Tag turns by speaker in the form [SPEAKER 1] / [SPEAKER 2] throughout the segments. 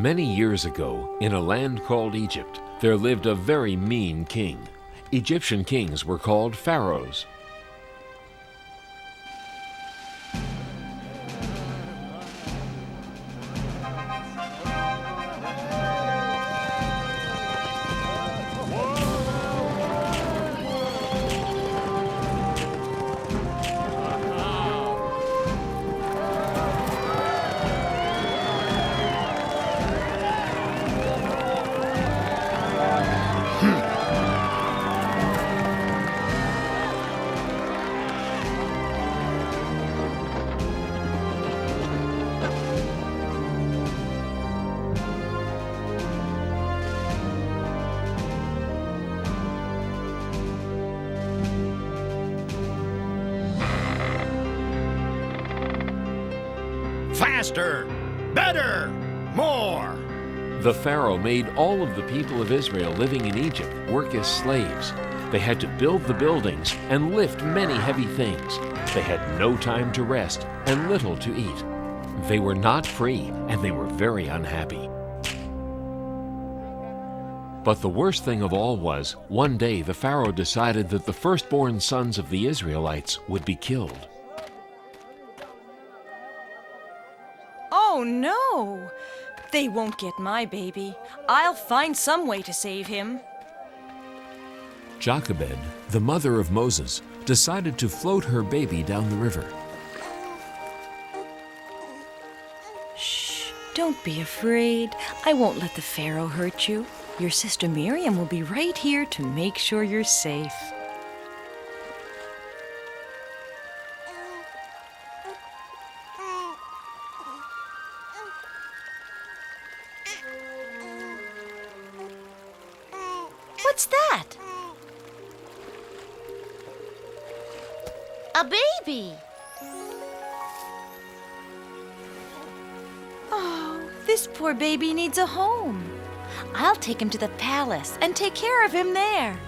[SPEAKER 1] Many years ago, in a land called Egypt, there lived a very mean king. Egyptian kings were called pharaohs.
[SPEAKER 2] Faster! Better! More!
[SPEAKER 1] The Pharaoh made all of the people of Israel living in Egypt work as slaves. They had to build the buildings and lift many heavy things. They had no time to rest and little to eat. They were not free, and they were very unhappy. But the worst thing of all was, one day the Pharaoh decided that the firstborn sons of the Israelites would be killed.
[SPEAKER 3] Oh no! They won't get my baby. I'll find some way to save him.
[SPEAKER 1] Jochebed, the mother of Moses, decided to float her baby down the river.
[SPEAKER 3] Shh, don't be afraid. I won't let the Pharaoh hurt you. Your sister Miriam will be right here to make sure you're safe. What's that?
[SPEAKER 4] A baby!
[SPEAKER 3] Oh, this poor baby needs a home. I'll take him to the palace and take care of him there.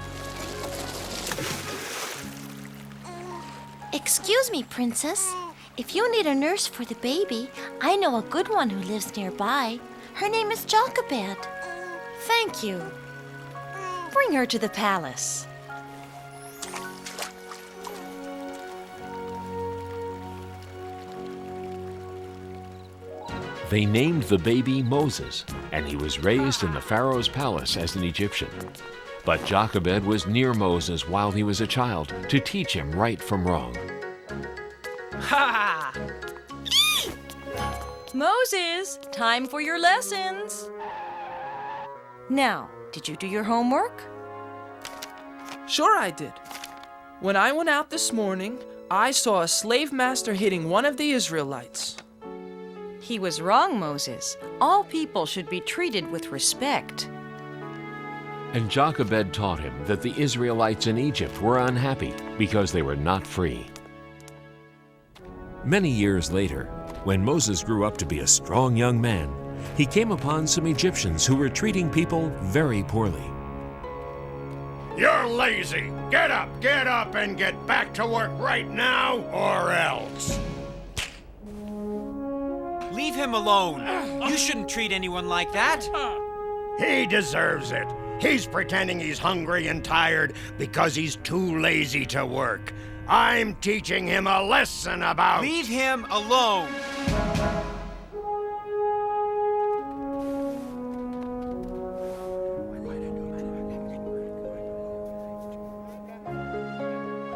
[SPEAKER 4] Excuse me, Princess. If you need a nurse for the baby, I know a good one who lives nearby. Her name is Jochebed.
[SPEAKER 3] Thank you. Bring her to the palace.
[SPEAKER 1] They named the baby Moses, and he was raised in the Pharaoh's palace as an Egyptian. But Jochebed was near Moses while he was a child to teach him right from wrong.
[SPEAKER 3] Ha! Moses, time for your lessons. Now, did you do your homework?
[SPEAKER 5] Sure I did. When I went out this morning, I saw a slave master hitting one of the Israelites.
[SPEAKER 3] He was wrong, Moses. All people should be treated with respect.
[SPEAKER 1] And Jochebed taught him that the Israelites in Egypt were unhappy because they were not free. Many years later, when Moses grew up to be a strong young man, he came upon some Egyptians who were treating people very poorly.
[SPEAKER 2] You're lazy! Get up, and get back to work right now, or else!
[SPEAKER 6] Leave him alone. You shouldn't treat anyone like that.
[SPEAKER 2] He deserves it. He's pretending he's hungry and tired because he's too lazy to work. I'm teaching him a lesson about...
[SPEAKER 6] Leave him alone.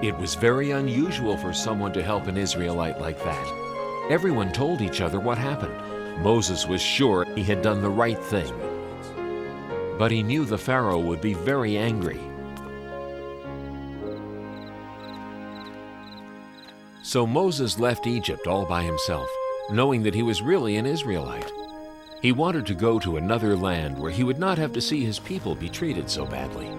[SPEAKER 1] It was very unusual for someone to help an Israelite like that. Everyone told each other what happened. Moses was sure he had done the right thing. But he knew the Pharaoh would be very angry. So Moses left Egypt all by himself, knowing that he was really an Israelite. He wanted to go to another land where he would not have to see his people be treated so badly.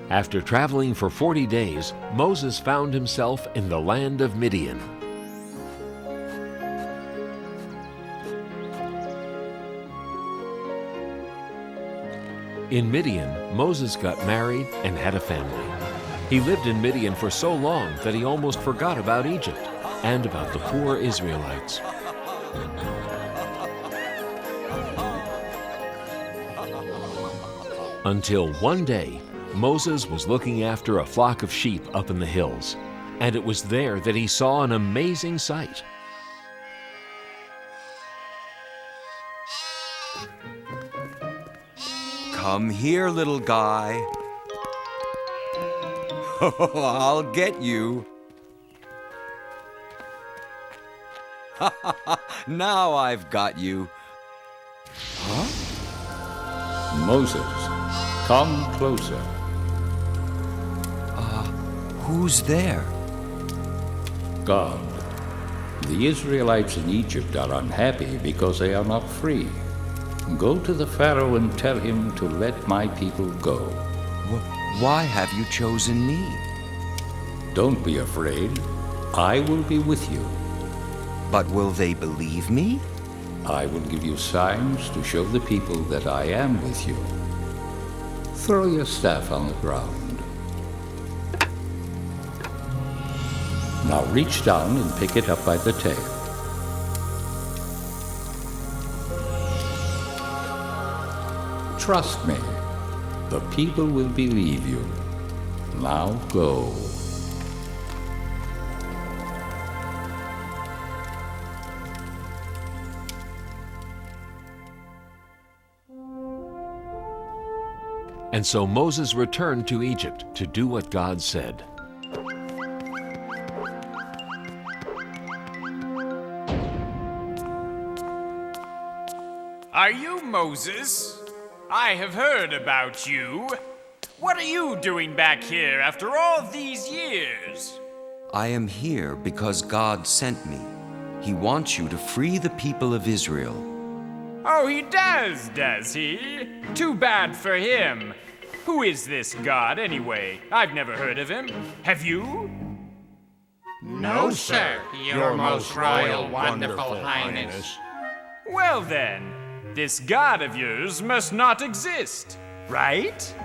[SPEAKER 1] After traveling for 40 days, Moses found himself in the land of Midian. In Midian, Moses got married and had a family. He lived in Midian for so long that he almost forgot about Egypt and about the poor Israelites. Until one day, Moses was looking after a flock of sheep up in the hills, and it was there that he saw an amazing sight.
[SPEAKER 7] Come here, little guy. I'll get you. Now I've got you.
[SPEAKER 8] Moses, come closer.
[SPEAKER 7] Who's there?
[SPEAKER 8] God, the Israelites in Egypt are unhappy because they are not free. Go to the Pharaoh and tell him to let my people go.
[SPEAKER 7] Why have you chosen me?
[SPEAKER 8] Don't be afraid. I will be with you.
[SPEAKER 7] But will they believe me?
[SPEAKER 8] I will give you signs to show the people that I am with you. Throw your staff on the ground. Now reach down and pick it up by the tail. Trust me, the people will believe you. Now go.
[SPEAKER 1] And so Moses returned to Egypt to do what God said.
[SPEAKER 9] Are you Moses? I have heard about you. What are you doing back here after all these years?
[SPEAKER 7] I am here because God sent me. He wants you to free the people of Israel.
[SPEAKER 9] Oh, he does he? Too bad for him. Who is this God, anyway? I've never heard of him. Have you?
[SPEAKER 10] No, sir, your most royal, wonderful highness.
[SPEAKER 9] Well then, this God of yours must not exist, right?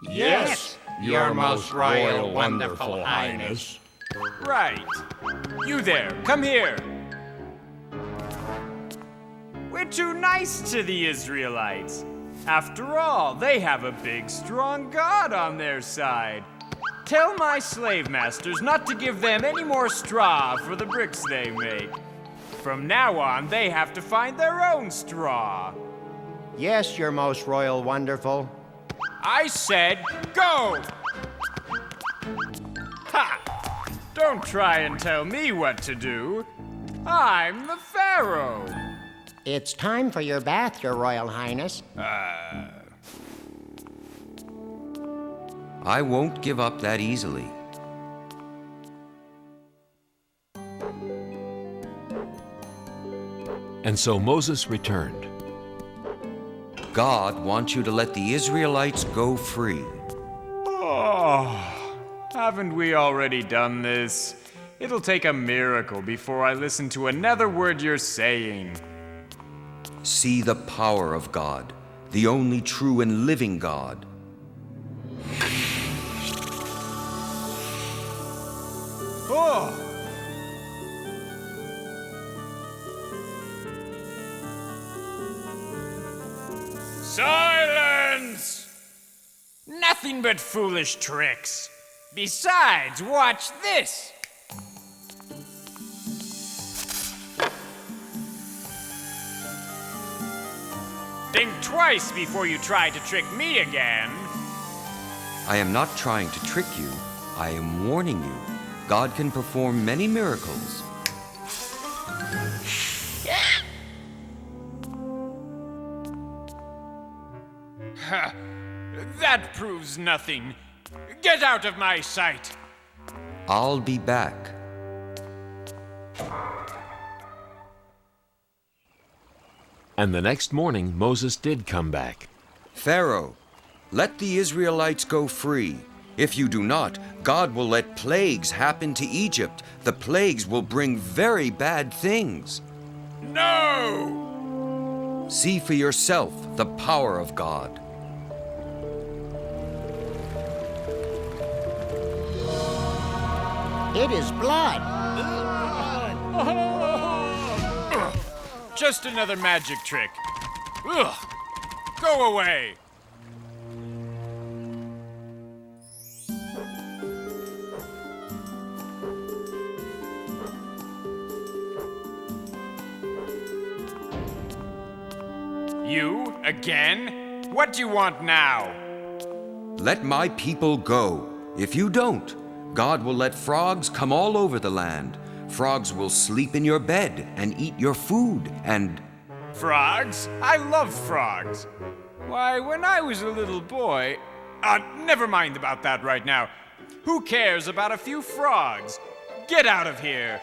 [SPEAKER 10] Yes, your most royal, wonderful highness.
[SPEAKER 9] Right. You there, come here. We're too nice to the Israelites. After all, they have a big, strong God on their side. Tell my slave masters not to give them any more straw for the bricks they make. From now on, they have to find their own straw.
[SPEAKER 2] Yes, your most royal wonderful.
[SPEAKER 9] I said go! Ha! Don't try and tell me what to do. I'm the Pharaoh.
[SPEAKER 10] It's time for your bath, your royal highness.
[SPEAKER 7] I won't give up that easily.
[SPEAKER 1] And so Moses returned.
[SPEAKER 7] God wants you to let the Israelites go free.
[SPEAKER 9] Oh, haven't we already done this? It'll take a miracle before I listen to another word you're saying.
[SPEAKER 7] See the power of God, the only true and living God.
[SPEAKER 9] Oh! Silence! Nothing but foolish tricks. Besides, watch this. Think twice before you try to trick me again.
[SPEAKER 7] I am not trying to trick you. I am warning you. God can perform many miracles.
[SPEAKER 9] Ha! That proves nothing. Get out of my sight.
[SPEAKER 7] I'll be back.
[SPEAKER 1] And the next morning, Moses did come back.
[SPEAKER 7] Pharaoh, let the Israelites go free. If you do not, God will let plagues happen to Egypt. The plagues will bring very bad things.
[SPEAKER 9] No!
[SPEAKER 7] See for yourself the power of God.
[SPEAKER 10] It is blood.
[SPEAKER 9] Just another magic trick. Ugh. Go away. You again? What do you want now?
[SPEAKER 7] Let my people go. If you don't, God will let frogs come all over the land. Frogs will sleep in your bed and eat your food and...
[SPEAKER 9] Frogs? I love frogs. Why, when I was a little boy... never mind about that right now. Who cares about a few frogs? Get out of here.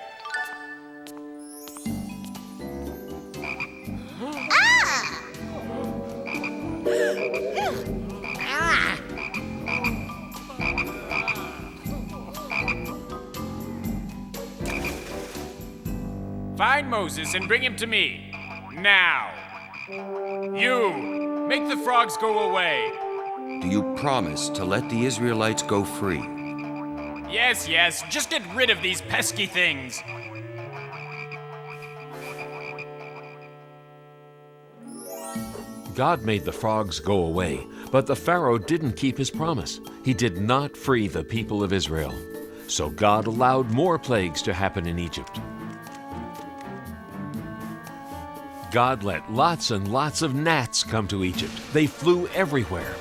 [SPEAKER 9] Find Moses and bring him to me. Now. You! Make the frogs go away.
[SPEAKER 7] Do you promise to let the Israelites go free?
[SPEAKER 9] Yes, yes. Just get rid of these pesky things.
[SPEAKER 1] God made the frogs go away, but the Pharaoh didn't keep his promise. He did not free the people of Israel. So God allowed more plagues to happen in Egypt. God let lots and lots of gnats come to Egypt. They flew everywhere.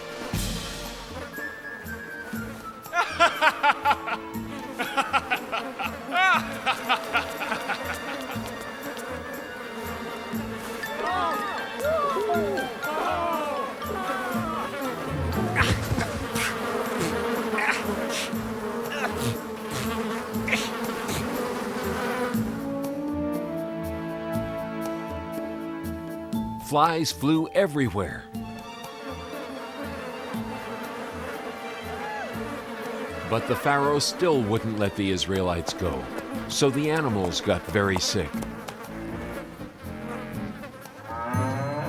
[SPEAKER 1] Flies flew everywhere. But the Pharaoh still wouldn't let the Israelites go, so the animals got very sick.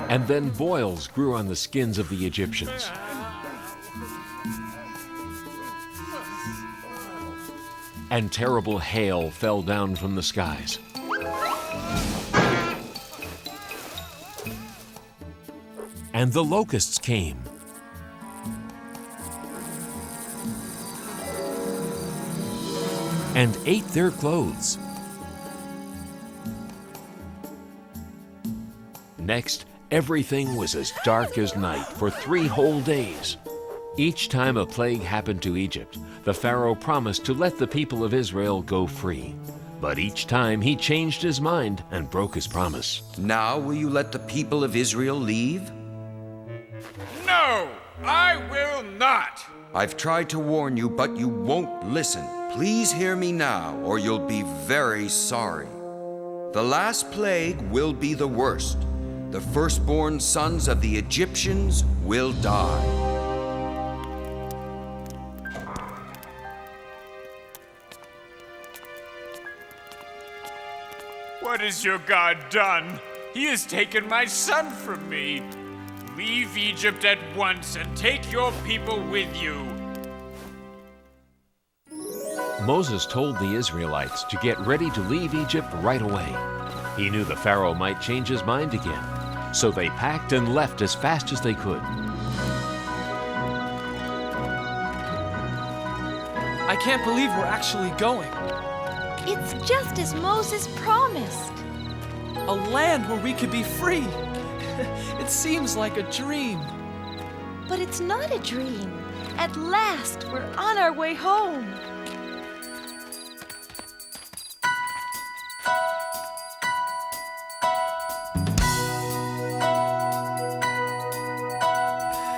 [SPEAKER 1] And then boils grew on the skins of the Egyptians. And terrible hail fell down from the skies. And the locusts came. And ate their clothes. Next, everything was as dark as night for 3 whole days. Each time a plague happened to Egypt, the Pharaoh promised to let the people of Israel go free. But each time he changed his mind and broke his promise.
[SPEAKER 7] Now will you let the people of Israel leave?
[SPEAKER 9] No, I will not.
[SPEAKER 7] I've tried to warn you, but you won't listen. Please hear me now, or you'll be very sorry. The last plague will be the worst. The firstborn sons of the Egyptians will die.
[SPEAKER 9] What has your God done? He has taken my son from me. Leave Egypt at once and take your people with you.
[SPEAKER 1] Moses told the Israelites to get ready to leave Egypt right away. He knew the Pharaoh might change his mind again, so they packed and left as fast as they could.
[SPEAKER 5] I can't believe we're actually going.
[SPEAKER 4] It's just as Moses promised.
[SPEAKER 5] A land where we could be free. It seems like a dream.
[SPEAKER 4] But it's not a dream. At last, we're on our way home.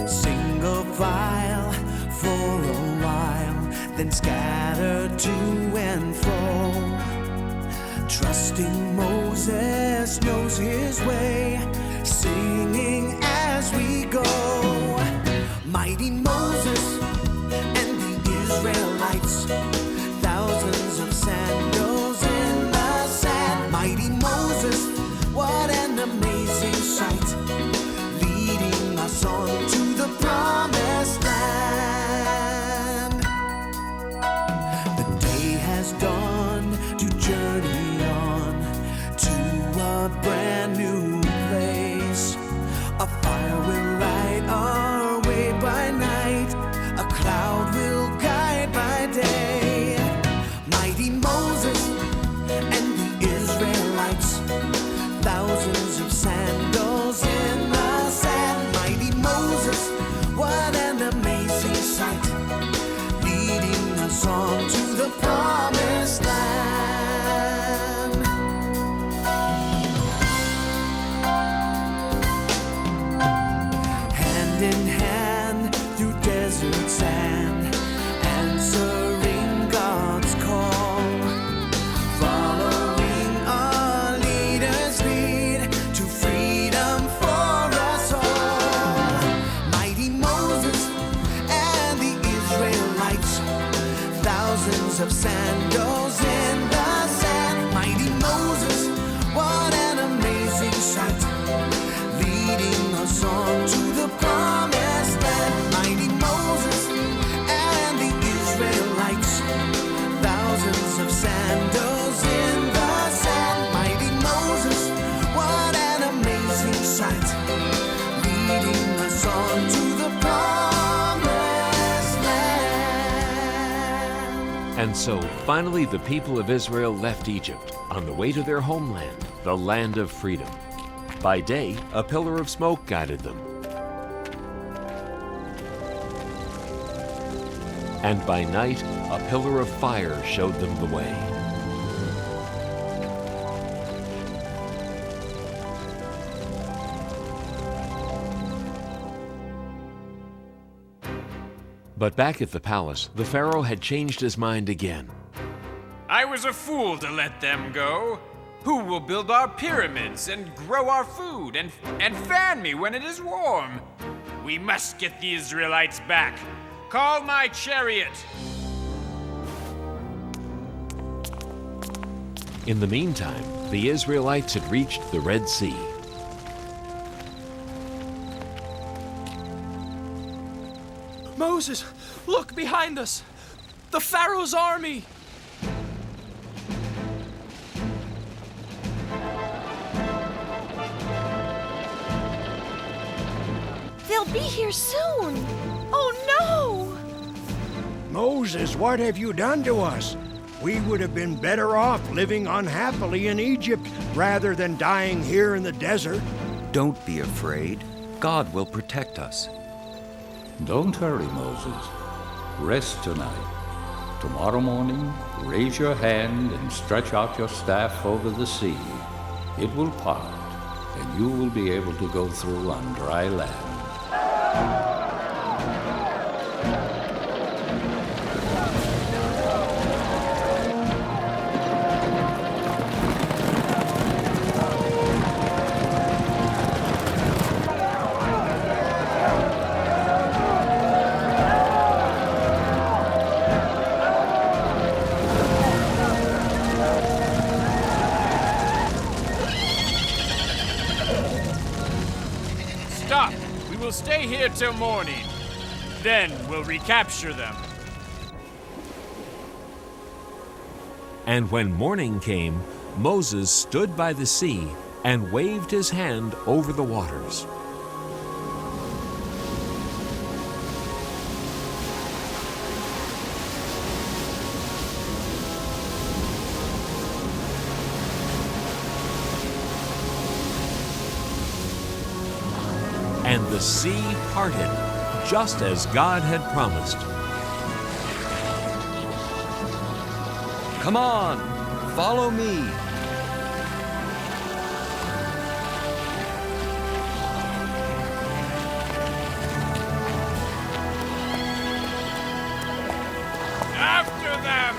[SPEAKER 11] Single file for a while, then scatter to and fro. Trusting Moses knows his way, singing as we go. Mighty Moses and the Israelites, thousands of sandals in the sand. Mighty Moses, what an amazing sight, leading us on to the promised land. The day has dawned. a brand new place. A fire will light our way by night. A cloud will guide by day. Mighty Moses and the Israelites, thousands of sandals in the sand. Mighty Moses, what an amazing sight, leading us on to the promised land. Hand in hand through desert sand, answering God's call, following our leader's lead to freedom for us all. Mighty Moses and the Israelites, thousands of sandals in the sand. Mighty Moses, what an amazing sight, leading us on to the promised land. Mighty Moses and the Israelites, thousands of sandals in the sand. Mighty Moses, what an amazing sight, leading us on to the promised land.
[SPEAKER 1] And so, finally, the people of Israel left Egypt on the way to their homeland, the land of freedom. By day, a pillar of smoke guided them. And by night, a pillar of fire showed them the way. But back at the palace, the Pharaoh had changed his mind again.
[SPEAKER 9] I was a fool to let them go. Who will build our pyramids and grow our food and fan me when it is warm? We must get the Israelites back. Call my chariot.
[SPEAKER 1] In the meantime, the Israelites had reached the Red Sea.
[SPEAKER 5] Moses, look behind us! The Pharaoh's army!
[SPEAKER 4] They'll be here soon. Oh no!
[SPEAKER 2] Moses, what have you done to us? We would have been better off living unhappily in Egypt rather than dying here in the desert.
[SPEAKER 7] Don't be afraid. God will protect us.
[SPEAKER 8] Don't hurry, Moses. Rest tonight. Tomorrow morning, raise your hand and stretch out your staff over the sea. It will part, and you will be able to go through on dry land.
[SPEAKER 9] Stop! We will stay here till morning. Then we'll recapture them.
[SPEAKER 1] And when morning came, Moses stood by the sea and waved his hand over the waters. And the sea parted, just as God had promised.
[SPEAKER 7] Come on, follow me.
[SPEAKER 9] After them!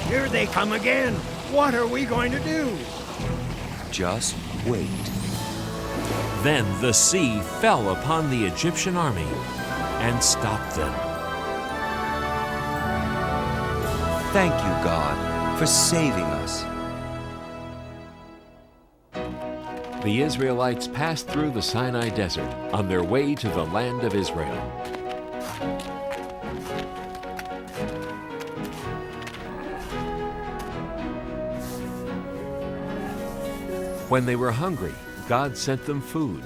[SPEAKER 2] Here they come again. What are we going to do?
[SPEAKER 7] Just wait.
[SPEAKER 1] Then the sea fell upon the Egyptian army and stopped them.
[SPEAKER 7] Thank you, God, for saving us.
[SPEAKER 1] The Israelites passed through the Sinai desert on their way to the land of Israel. When they were hungry, God sent them food.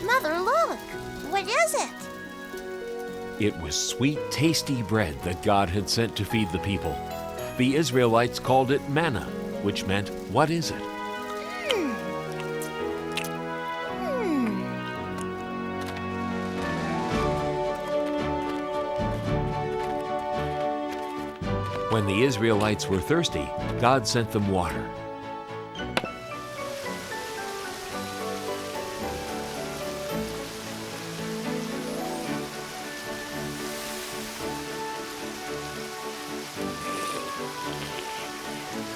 [SPEAKER 4] Mother, look! What is it?
[SPEAKER 1] It was sweet, tasty bread that God had sent to feed the people. The Israelites called it manna, which meant, "What is it?" When the Israelites were thirsty, God sent them water.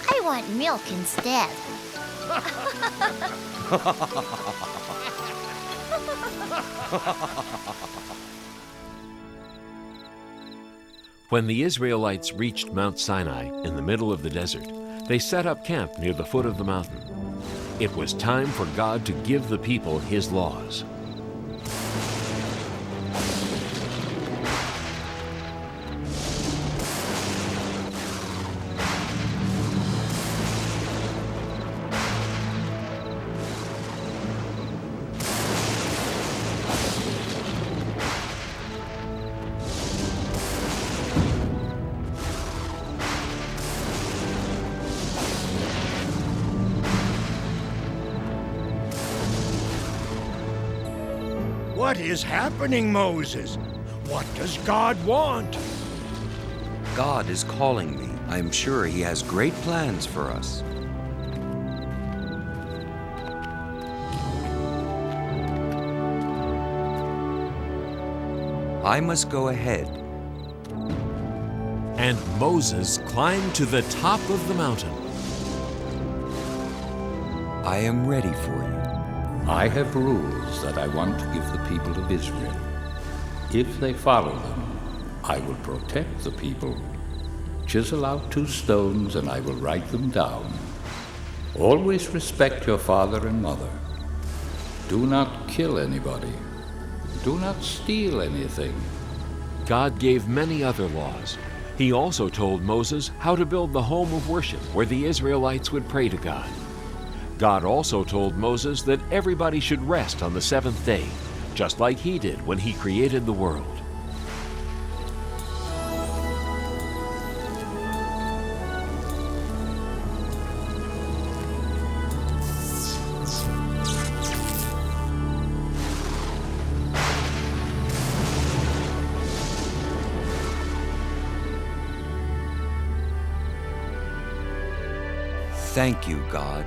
[SPEAKER 4] I want milk instead.
[SPEAKER 1] When the Israelites reached Mount Sinai in the middle of the desert, they set up camp near the foot of the mountain. It was time for God to give the people His laws.
[SPEAKER 2] What is happening, Moses? What does God want?
[SPEAKER 7] God is calling me. I am sure He has great plans for us. I must go ahead.
[SPEAKER 1] And Moses climbed to the top of the mountain.
[SPEAKER 7] I am ready for you.
[SPEAKER 8] I have rules that I want to give the people of Israel. If they follow them, I will protect the people. Chisel out 2 stones and I will write them down. Always respect your father and mother. Do not kill anybody. Do not steal anything.
[SPEAKER 1] God gave many other laws. He also told Moses how to build the home of worship where the Israelites would pray to God. God also told Moses that everybody should rest on the 7th day, just like He did when He created the world.
[SPEAKER 7] Thank you, God.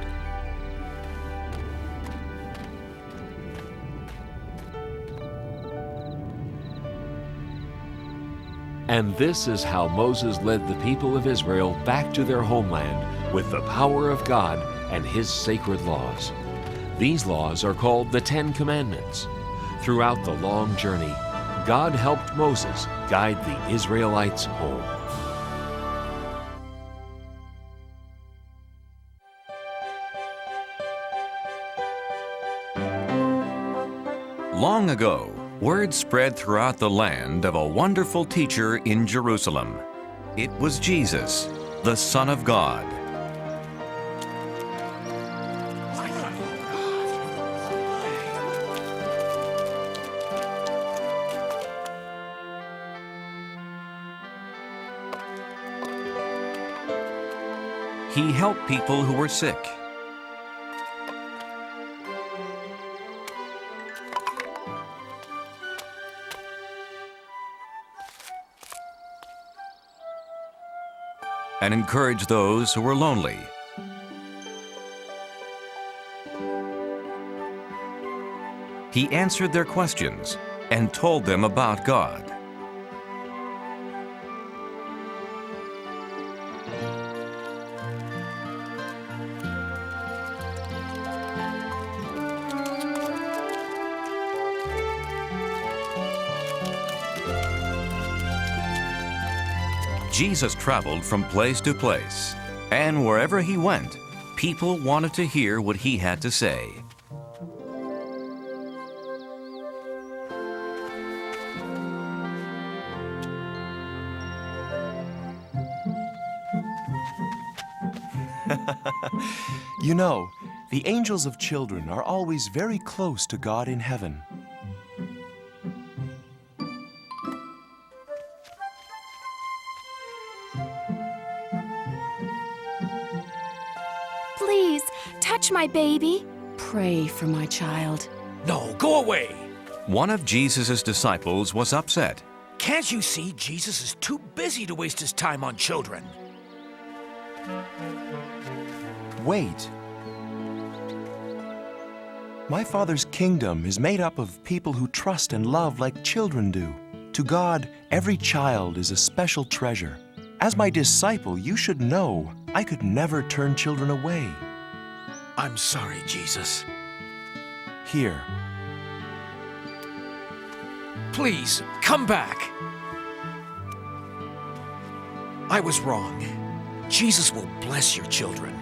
[SPEAKER 1] And this is how Moses led the people of Israel back to their homeland with the power of God and His sacred laws. These laws are called the 10 Commandments. Throughout the long journey, God helped Moses guide the Israelites home.
[SPEAKER 12] Long ago, word spread throughout the land of a wonderful teacher in Jerusalem. It was Jesus, the Son of God. He helped people who were sick. And encouraged those who were lonely. He answered their questions and told them about God. Jesus traveled from place to place, and wherever He went, People wanted to hear what he had to say.
[SPEAKER 13] You know, the angels of children are always very close to God in heaven.
[SPEAKER 14] Please, touch my baby. Pray for my child.
[SPEAKER 15] No, go away.
[SPEAKER 12] One of Jesus' disciples was upset.
[SPEAKER 15] Can't you see Jesus is too busy to waste his time on children?
[SPEAKER 13] Wait. My Father's kingdom is made up of people who trust and love like children do. To God, every child is a special treasure. As my disciple, you should know I could never turn children away.
[SPEAKER 15] I'm sorry, Jesus.
[SPEAKER 13] Here.
[SPEAKER 15] Please, come back. I was wrong. Jesus will bless your children.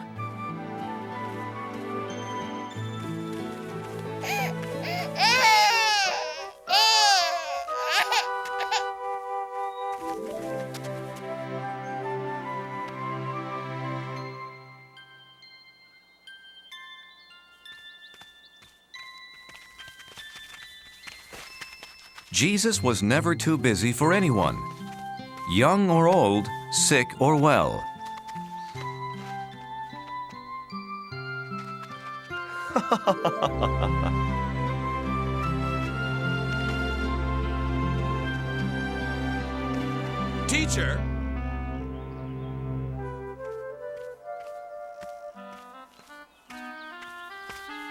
[SPEAKER 12] Jesus was never too busy for anyone, young or old, sick or well.
[SPEAKER 15] Teacher!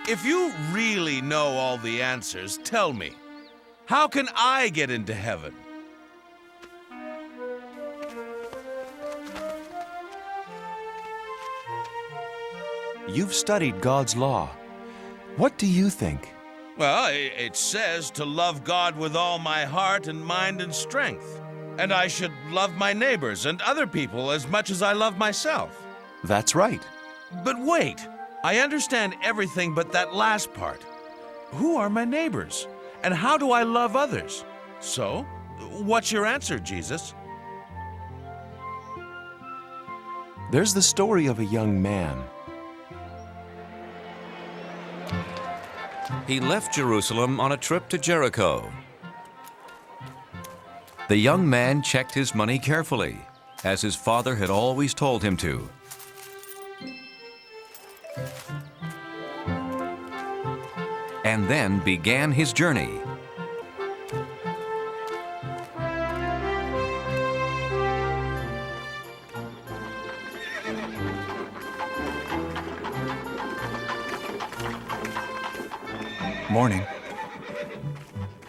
[SPEAKER 16] If you really know all the answers, tell me. How can I get into heaven?
[SPEAKER 13] You've studied God's law. What do you think?
[SPEAKER 16] Well, it says to love God with all my heart and mind and strength. And I should love my neighbors and other people as much as I love myself.
[SPEAKER 13] That's right.
[SPEAKER 16] But wait, I understand everything but that last part. Who are my neighbors? And how do I love others? So, what's your answer, Jesus?
[SPEAKER 13] There's the story of a young man.
[SPEAKER 12] He left Jerusalem on a trip to Jericho. The young man checked his money carefully, as his father had always told him to. And then began his journey.
[SPEAKER 17] Morning.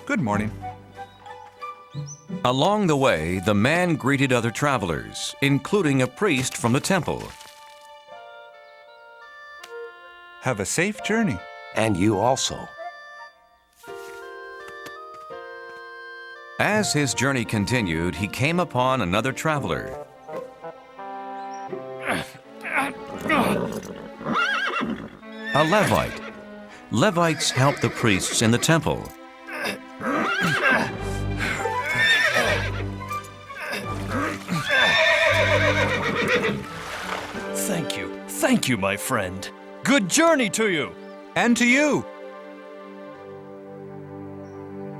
[SPEAKER 17] Good morning.
[SPEAKER 12] Along the way, the man greeted other travelers, including a priest from the temple.
[SPEAKER 17] Have a safe journey.
[SPEAKER 18] And you also.
[SPEAKER 12] As his journey continued, he came upon another traveler. A Levite. Levites helped the priests in the temple.
[SPEAKER 19] Thank you, my friend. Good journey to you.
[SPEAKER 17] And to you.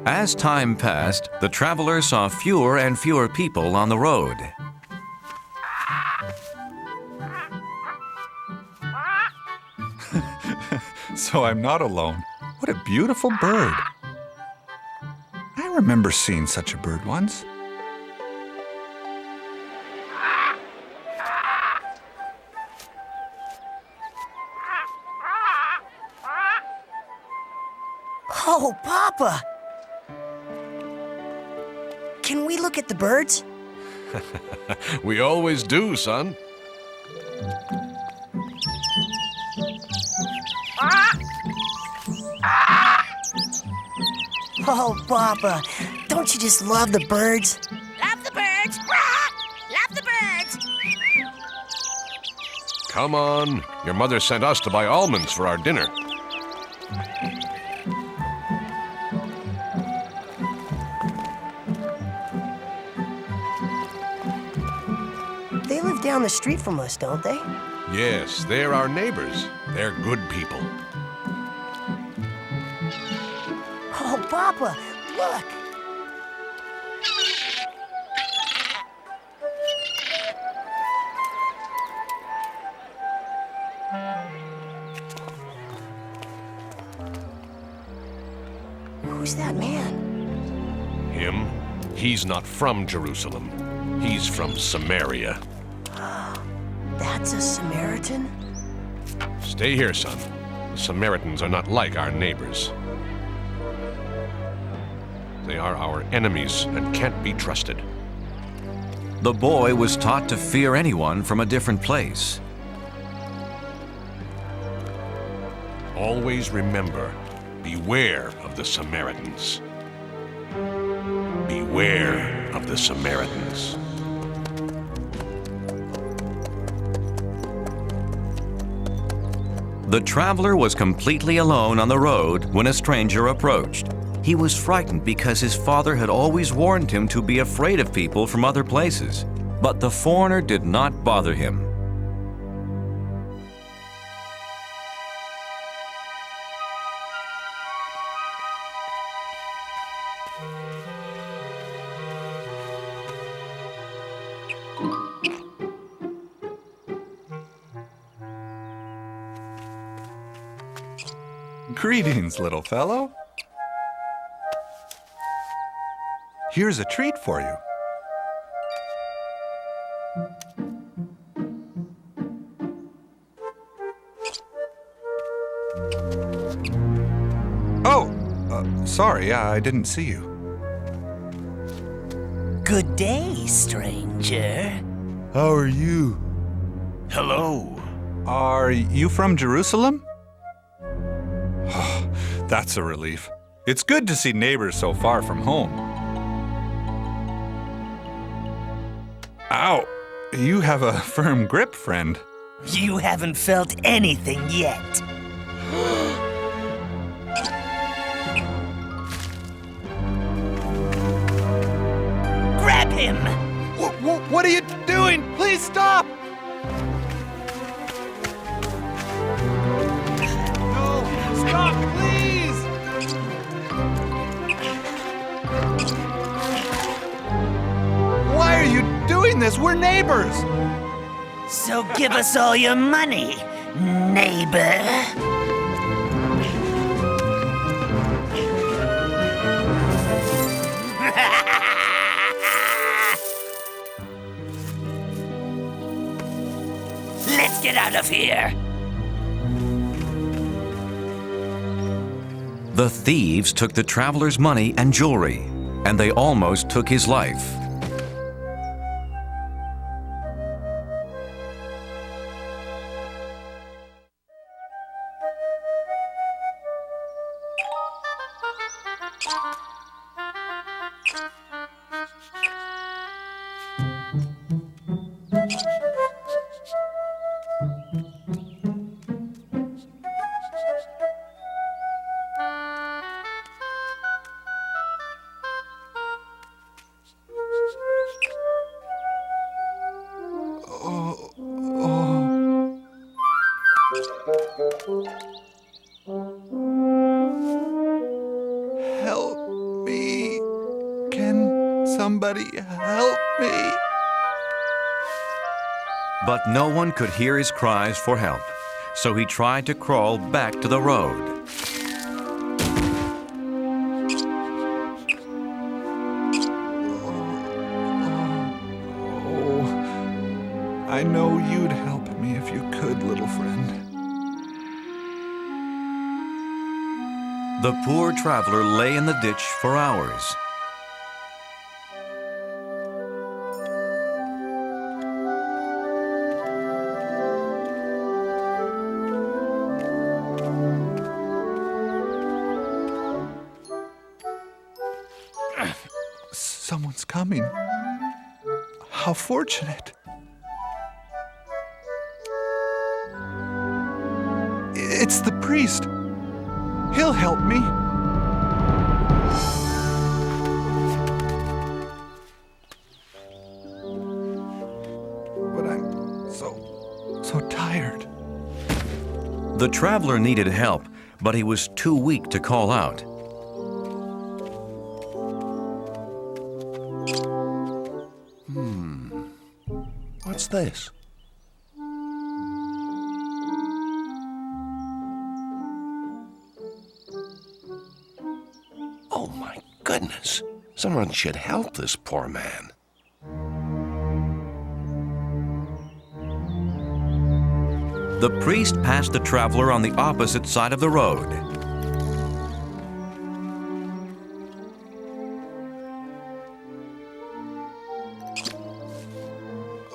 [SPEAKER 12] As time passed, the traveler saw fewer and fewer people on the road.
[SPEAKER 17] So I'm not alone. What a beautiful bird. I remember seeing such a bird once.
[SPEAKER 20] Oh, Papa! Can we look at the birds?
[SPEAKER 18] We always do, son.
[SPEAKER 20] Oh, Papa, don't you just love the birds?
[SPEAKER 4] Love the birds! Love the birds!
[SPEAKER 18] Come on. Your mother sent us to buy almonds for our dinner.
[SPEAKER 20] They live down the street from us, don't they?
[SPEAKER 18] Yes, they're our neighbors. They're good people.
[SPEAKER 20] Oh, Papa, look! Who's that man?
[SPEAKER 18] Him? He's not from Jerusalem. He's from Samaria.
[SPEAKER 20] That's a Samaritan?
[SPEAKER 18] Stay here, son. The Samaritans are not like our neighbors. They are our enemies and can't be trusted.
[SPEAKER 12] The boy was taught to fear anyone from a different place.
[SPEAKER 18] Always remember, beware of the Samaritans. Beware of the Samaritans.
[SPEAKER 12] The traveler was completely alone on the road when a stranger approached. He was frightened because his father had always warned him to be afraid of people from other places. But the foreigner did not bother him.
[SPEAKER 17] Greetings, little fellow. Here's a treat for you. Oh, sorry, I didn't see you.
[SPEAKER 20] Good day, stranger.
[SPEAKER 17] How are you?
[SPEAKER 20] Hello.
[SPEAKER 17] Are you from Jerusalem? That's a relief. It's good to see neighbors so far from home. Ow! You have a firm grip, friend.
[SPEAKER 20] You haven't felt anything yet. Grab him!
[SPEAKER 17] What are you doing? Please stop! No! Stop, please! Why are you doing this? We're neighbors!
[SPEAKER 20] So give us all your money, neighbor. Let's get out of here.
[SPEAKER 12] The thieves took the traveler's money and jewelry, and they almost took his life.
[SPEAKER 17] Help me. Can somebody help me?
[SPEAKER 12] But no one could hear his cries for help, so he tried to crawl back to the road.
[SPEAKER 17] I know you'd help me if you could, little friend.
[SPEAKER 12] The poor traveler lay in the ditch for hours.
[SPEAKER 17] Someone's coming. How fortunate. It's the priest. He'll help me. But I'm so tired.
[SPEAKER 12] The traveler needed help, but he was too weak to call out.
[SPEAKER 18] What's this? Oh my goodness! Someone should help this poor man.
[SPEAKER 12] The priest passed the traveler on the opposite side of the road.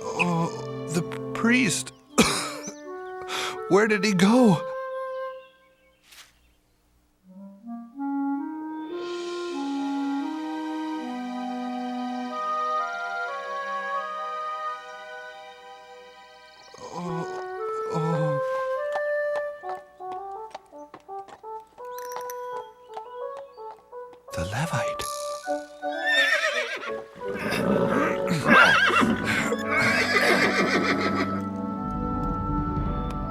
[SPEAKER 17] Oh, the priest. Where did he go? The Levite.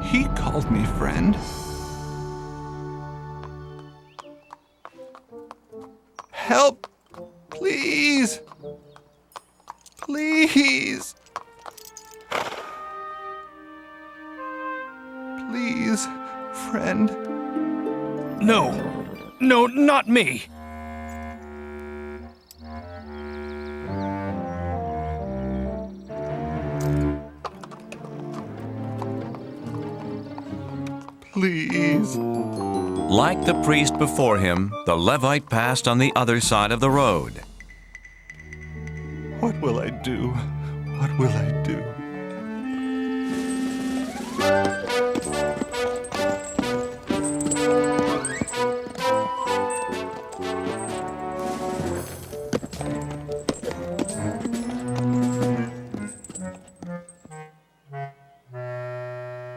[SPEAKER 17] He called me friend. Help! Please! Please! Please, friend.
[SPEAKER 19] No, not me.
[SPEAKER 17] Please.
[SPEAKER 12] Like the priest before him, the Levite passed on the other side of the road.
[SPEAKER 17] What will I do? What will I do?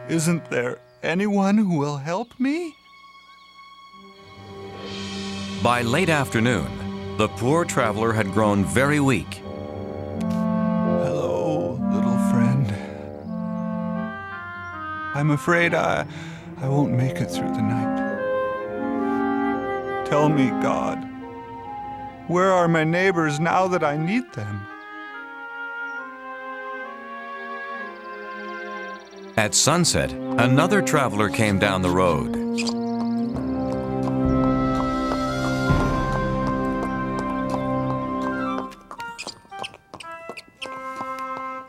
[SPEAKER 17] Isn't there anyone who will help me?
[SPEAKER 12] By late afternoon, the poor traveler had grown very weak.
[SPEAKER 17] Hello, little friend. I'm afraid I won't make it through the night. Tell me, God, where are my neighbors now that I need them?
[SPEAKER 12] At sunset, another traveler came down the road.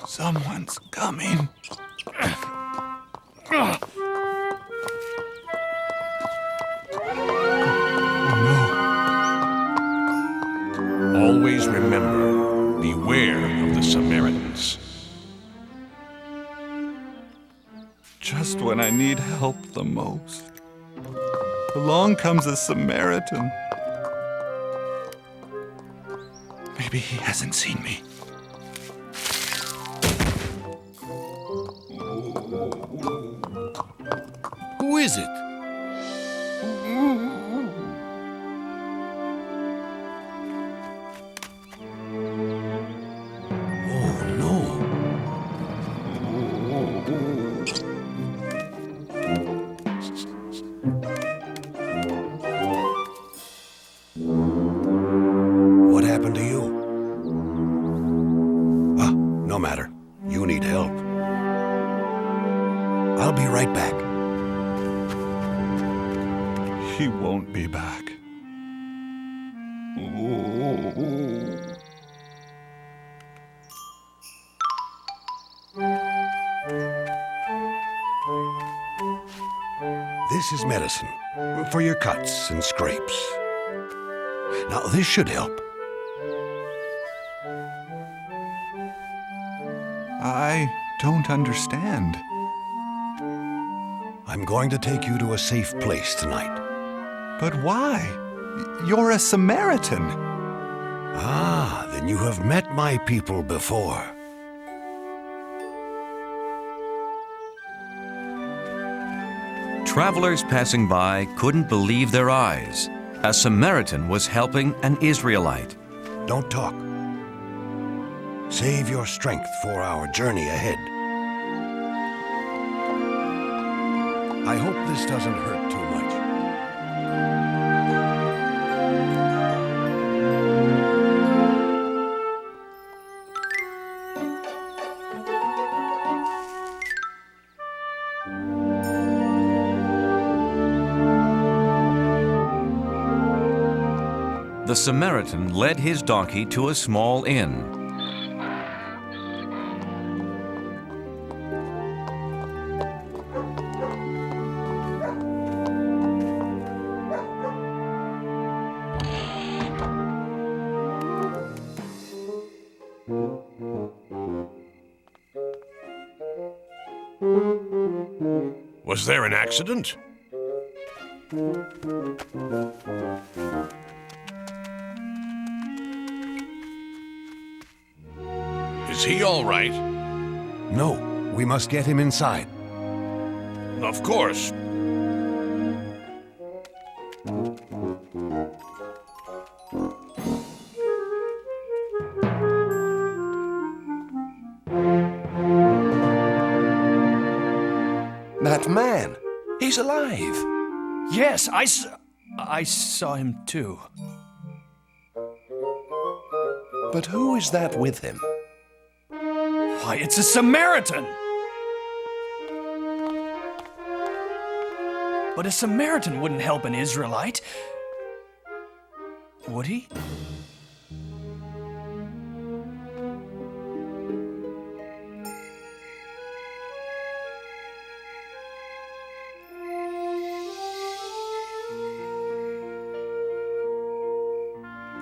[SPEAKER 17] Someone's coming.
[SPEAKER 18] Always remember, beware of the Samaritans.
[SPEAKER 17] Just when I need help the most, along comes a Samaritan. Maybe he hasn't seen me.
[SPEAKER 18] Who is it?
[SPEAKER 2] What happened to you? No matter. You need help. I'll be right back.
[SPEAKER 17] He won't be back.
[SPEAKER 2] This is medicine for your cuts and scrapes. Now, this should help.
[SPEAKER 17] I don't understand.
[SPEAKER 2] I'm going to take you to a safe place tonight.
[SPEAKER 17] But why? You're a Samaritan.
[SPEAKER 2] Ah, then you have met my people before.
[SPEAKER 12] travelers passing by couldn't believe their eyes. A Samaritan was helping an Israelite.
[SPEAKER 21] Don't talk. Save your strength for our journey ahead. I hope this doesn't hurt too much.
[SPEAKER 12] The Samaritan led his donkey to a small inn.
[SPEAKER 18] Was there an accident? Is he all right?
[SPEAKER 21] No, we must get him inside.
[SPEAKER 18] Of course.
[SPEAKER 15] That man, he's alive. Yes, I saw him too. But who is that with him? Why, it's a Samaritan! But a Samaritan wouldn't help an Israelite. Would he?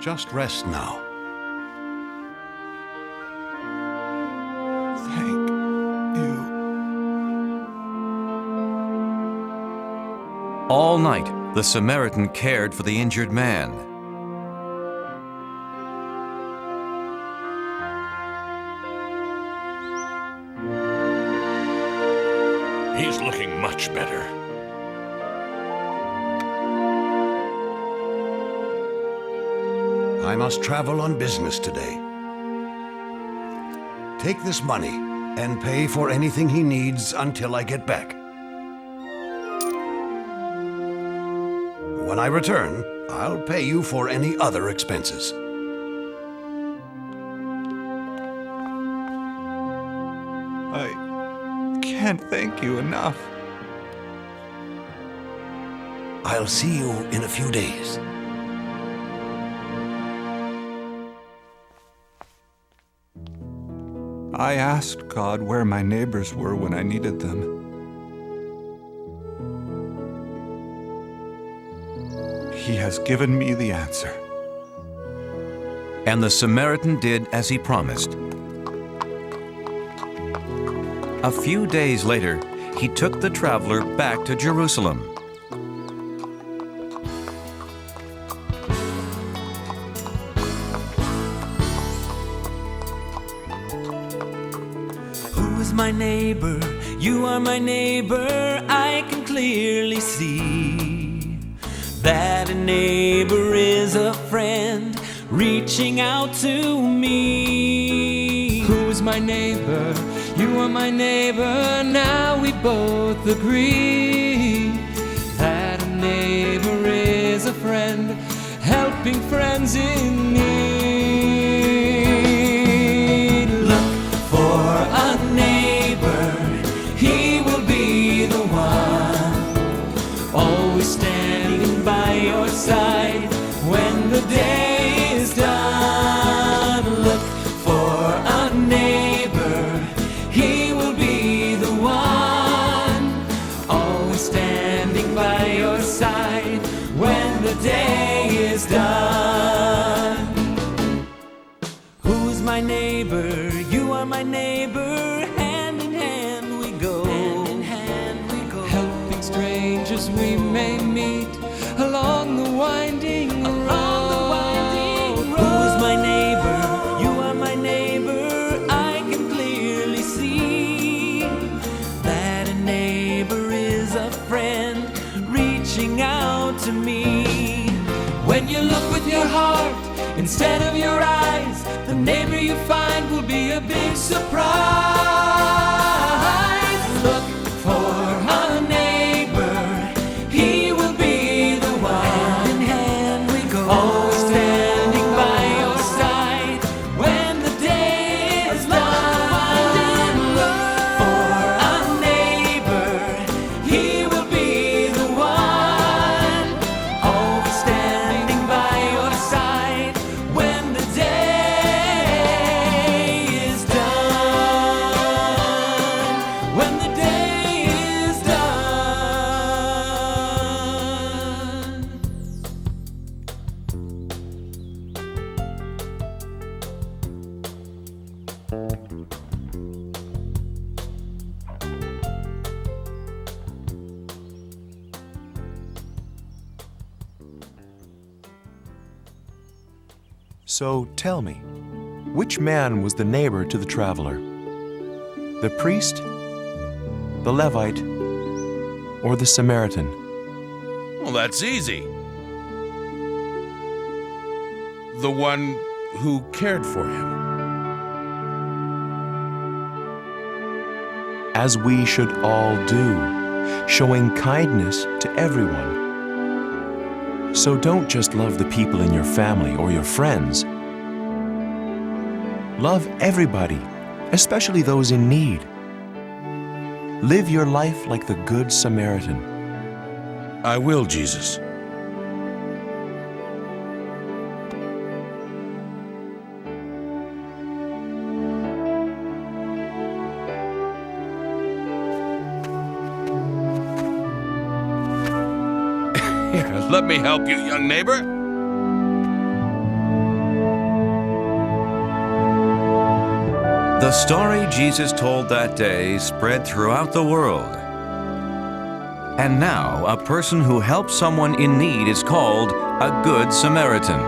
[SPEAKER 21] Just rest now.
[SPEAKER 12] All night, the Samaritan cared for the injured man.
[SPEAKER 18] He's looking much better.
[SPEAKER 21] I must travel on business today. Take this money and pay for anything he needs until I get back. When I return, I'll pay you for any other expenses.
[SPEAKER 17] I can't thank you enough.
[SPEAKER 21] I'll see you in a few days.
[SPEAKER 17] I asked God where my neighbors were when I needed them. He has given me the answer.
[SPEAKER 12] And the Samaritan did as he promised. A few days later, he took the traveler back to Jerusalem.
[SPEAKER 22] Who's my neighbor? You are my neighbor. I can clearly see that a neighbor is a friend reaching out to me.
[SPEAKER 23] Who's my neighbor? You are my neighbor. Now we both agree that a neighbor is a friend helping friends in need.
[SPEAKER 22] Look for a neighbor. He will be the one, always standing by your side when the day is done. Look for a neighbor. He will be the one, always standing by your side when the day is done. Who's my neighbor? You are my neighbor. Hand in hand we go. Hand in hand we go.
[SPEAKER 23] Helping strangers we may meet along the winding road.
[SPEAKER 22] Who's my neighbor? You are my neighbor. I can clearly see that a neighbor is a friend
[SPEAKER 23] with your heart instead of your eyes. The neighbor you find will be a big surprise. Look for a neighbor, he will be the one. Hand in hand we go, always standing by your side when the day is done. Look for a neighbor, he will be the one. Always standing by your side when the day is done. When the day is done.
[SPEAKER 13] So tell me, which man was the neighbor to the traveler? The priest, the Levite, or the Samaritan?
[SPEAKER 16] Well, that's easy. The one who cared for him.
[SPEAKER 13] As we should all do, showing kindness to everyone. So don't just love the people in your family or your friends. Love everybody, especially those in need. Live your life like the Good Samaritan.
[SPEAKER 16] I will, Jesus. Here, let me help you, young neighbor.
[SPEAKER 12] The story Jesus told that day spread throughout the world. And now, a person who helps someone in need is called a Good Samaritan.